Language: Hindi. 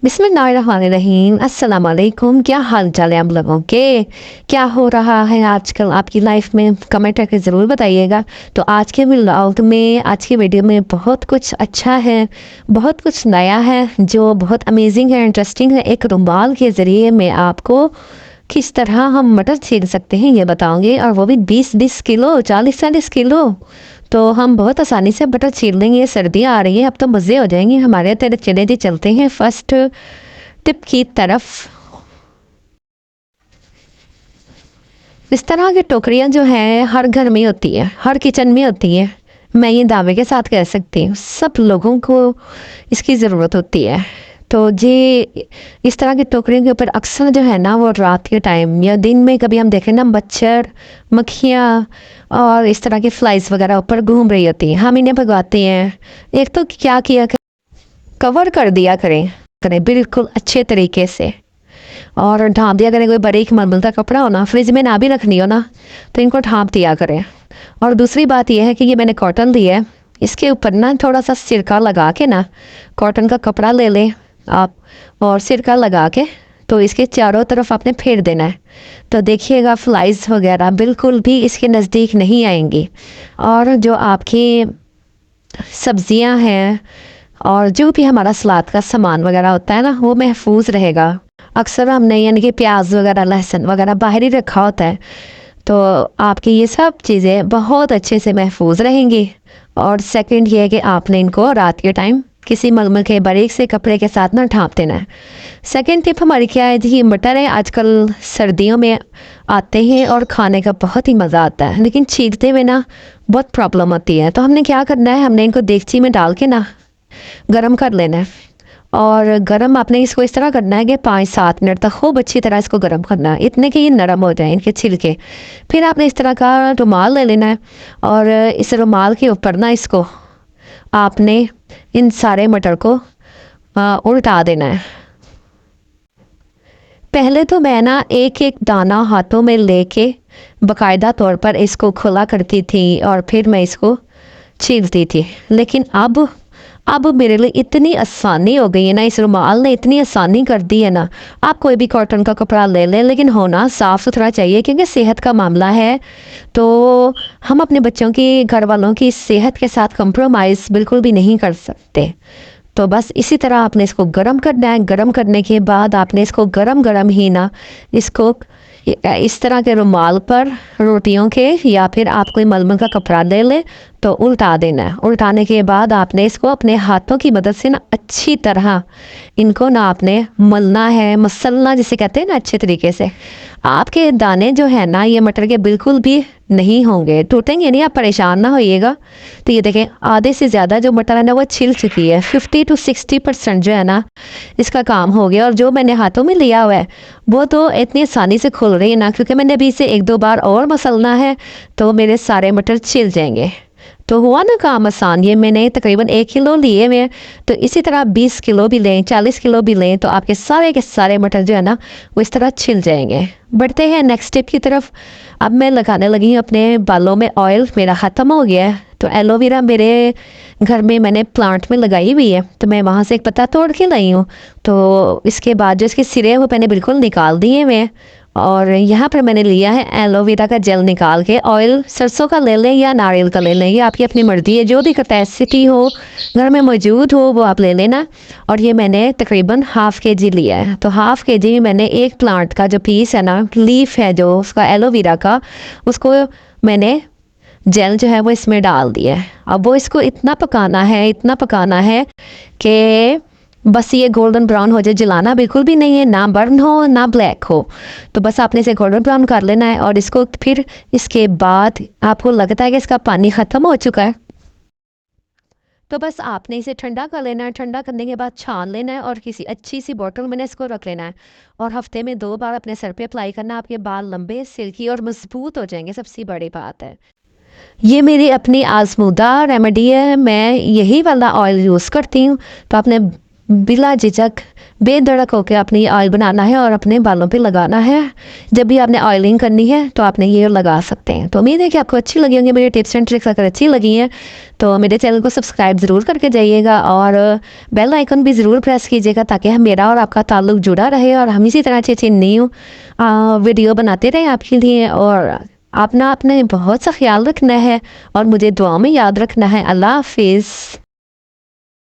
बिस्मिल्लाहिर्रहमानिर्रहीम अस्सलाम वालेकुम। क्या हाल चाल है आप लोगों के? क्या हो रहा है आजकल आपकी लाइफ में? कमेंट करके ज़रूर बताइएगा। तो आज के व्लॉग में, आज की वीडियो में बहुत कुछ अच्छा है, बहुत कुछ नया है जो बहुत अमेजिंग है, इंटरेस्टिंग है। एक रुमाल के ज़रिए मैं आपको किस तरह हम मटर छील सकते हैं ये बताऊंगी, और वो भी 20-20 किलो, 40-40 किलो। तो हम बहुत आसानी से बटर छील लेंगे। सर्दियाँ आ रही हैं, अब तो मज़े हो जाएंगे हमारे। तेरे चले जी चलते हैं फर्स्ट टिप की तरफ। इस तरह की टोकरियाँ जो हैं हर घर में होती है, हर किचन में होती है। मैं ये दावे के साथ कह सकती हूँ सब लोगों को इसकी ज़रूरत होती है। तो जी, इस तरह की टोकरियों के ऊपर अक्सर जो है ना, वो रात के टाइम या दिन में कभी हम देखें ना, मच्छर, मक्खियाँ और इस तरह की फ्लाइज वगैरह ऊपर घूम रही होती हैं। हम इन्हें भगवाते हैं। एक तो क्या किया करें, कवर कर दिया करें करें बिल्कुल अच्छे तरीके से, और ढाँप दिया करें। कोई बारीक मलमल का कपड़ा हो ना, फ्रिज में ना भी रखनी हो ना, तो इनको ढाँप दिया करें। और दूसरी बात यह है कि ये मैंने कॉटन ली है, इसके ऊपर ना थोड़ा सा सिरका लगा के ना, कॉटन का कपड़ा ले लें आप, और सिरका लगा के तो इसके चारों तरफ आपने फेर देना है। तो देखिएगा फ्लाइज वगैरह बिल्कुल भी इसके नज़दीक नहीं आएंगी। और जो आपकी सब्जियां हैं और जो भी हमारा सलाद का सामान वगैरह होता है ना, वो महफूज रहेगा। अक्सर हमने यानी कि प्याज वगैरह, लहसुन वगैरह बाहर ही रखा होता है, तो आपकी ये सब चीज़ें बहुत अच्छे से महफूज रहेंगी। और सेकंड ये है कि आपने इनको रात के टाइम किसी मलमल के बारीक से कपड़े के साथ ना ढाँप देना है। सेकंड टिप हमारी क्या है जी? मटर है, आजकल सर्दियों में आते हैं और खाने का बहुत ही मज़ा आता है, लेकिन छीलते हुए ना बहुत प्रॉब्लम होती है। तो हमने क्या करना है, हमने इनको देगची में डाल के ना गरम कर लेना है। और गरम आपने इसको इस तरह करना है कि 5-7 मिनट तक खूब अच्छी तरह इसको गरम करना है, इतने कि ये नरम हो जाए इनके छिलके। फिर आपने इस तरह का रुमाल ले लेना है, और इस रुमाल के ऊपर ना इसको आपने इन सारे मटर को उल्टा देना है। पहले तो मैं ना एक एक दाना हाथों में लेके बाकायदा तौर पर इसको खुला करती थी और फिर मैं इसको छीलती थी। लेकिन अब मेरे लिए इतनी आसानी हो गई है ना, इस रुमाल ने इतनी आसानी कर दी है ना। आप कोई भी कॉटन का कपड़ा ले लें, लेकिन होना साफ़ सुथरा चाहिए, क्योंकि सेहत का मामला है। तो हम अपने बच्चों की, घर वालों की सेहत के साथ कंप्रोमाइज़ बिल्कुल भी नहीं कर सकते। तो बस इसी तरह आपने इसको गरम करना है। गरम करने के बाद आपने इसको गरम गरम ही ना, इसको इस तरह के रुमाल पर रोटियों के, या फिर आप कोई मलमल का कपड़ा ले लें तो उल्टा देना है। उल्टाने के बाद आपने इसको अपने हाथों की मदद से ना अच्छी तरह इनको ना आपने मलना है, मसलना जिसे कहते हैं ना, अच्छे तरीके से। आपके दाने जो है ना, ये मटर के बिल्कुल भी नहीं होंगे, टूटेंगे नहीं, आप परेशान ना होइएगा। तो ये देखें, आधे से ज़्यादा जो मटर है ना वो छिल चुकी है। 50-60% जो है ना इसका काम हो गया। और जो मैंने हाथों में लिया हुआ है वो तो इतनी आसानी से खुल रही है ना, क्योंकि मैंने अभी इसे 1-2 बार और मसलना है, तो मेरे सारे मटर छिल जाएंगे। तो हुआ ना काम आसान। ये मैंने तकरीबन 1 किलो लिए हुए हैं, तो इसी तरह 20 किलो भी लें, 40 किलो भी लें, तो आपके सारे के सारे मटर जो है ना वो इस तरह छिल जाएंगे। बढ़ते हैं नेक्स्ट स्टेप की तरफ। अब मैं लगाने लगी हूँ अपने बालों में ऑयल। मेरा ख़त्म हो गया है, तो एलोवेरा मेरे घर में मैंने प्लांट में लगाई हुई है, तो मैं वहाँ से एक पत्ता तोड़ के लाई हूँ। तो इसके बाद जो इसके सिरे हैं वो मैंने बिल्कुल निकाल दिए हुए हैं। और यहाँ पर मैंने लिया है एलोवेरा का जेल निकाल के। ऑयल सरसों का ले लें या नारियल का ले लें, ये आपकी अपनी मर्जी है। जो भी कैपेसिटी हो, घर में मौजूद हो, वो आप ले लेना। और ये मैंने तकरीबन ½ kg लिया है। तो ½ kg में मैंने एक प्लांट का जो पीस है ना, लीफ है जो उसका एलोवेरा का, उसको मैंने जेल जो है वो इसमें डाल दिया है। अब वो इसको इतना पकाना है, इतना पकाना है कि बस ये गोल्डन ब्राउन हो जाए। जलाना बिल्कुल भी नहीं है, ना बर्न हो ना ब्लैक हो। तो बस आपने इसे गोल्डन ब्राउन कर लेना है। और इसको फिर इसके बाद आपको लगता है कि इसका पानी ख़त्म हो चुका है, तो बस आपने इसे ठंडा कर लेना है। ठंडा करने के बाद छान लेना है और किसी अच्छी सी बॉटल में इसको रख लेना है। और हफ्ते में 2 बार अपने सर पे अप्लाई करना। आपके बाल लंबे, सिल्की और मजबूत हो जाएंगे, सबसे बड़ी बात है। ये मेरी अपनी आजमूदा रेमेडी है, मैं यही वाला ऑयल यूज़ करती हूँ। तो आपने बिला झिझक बेधड़क होकर अपनी ऑयल बनाना है और अपने बालों पे लगाना है। जब भी आपने ऑयलिंग करनी है तो आपने ये लगा सकते हैं। तो उम्मीद है कि आपको अच्छी लगी होंगी मेरी टिप्स एंड ट्रिक्स। अगर अच्छी लगी हैं तो मेरे चैनल को सब्सक्राइब ज़रूर करके जाइएगा और बेल आइकन भी ज़रूर प्रेस कीजिएगा ताकि हम मेरा और आपका ताल्लुक जुड़ा रहे और हम इसी तरह अच्छी अच्छी न्यू वीडियो बनाते रहें आपके लिए। और अपना आपने बहुत सा ख्याल रखना है और मुझे दुआ में याद रखना है। अल्लाह हाफिज़।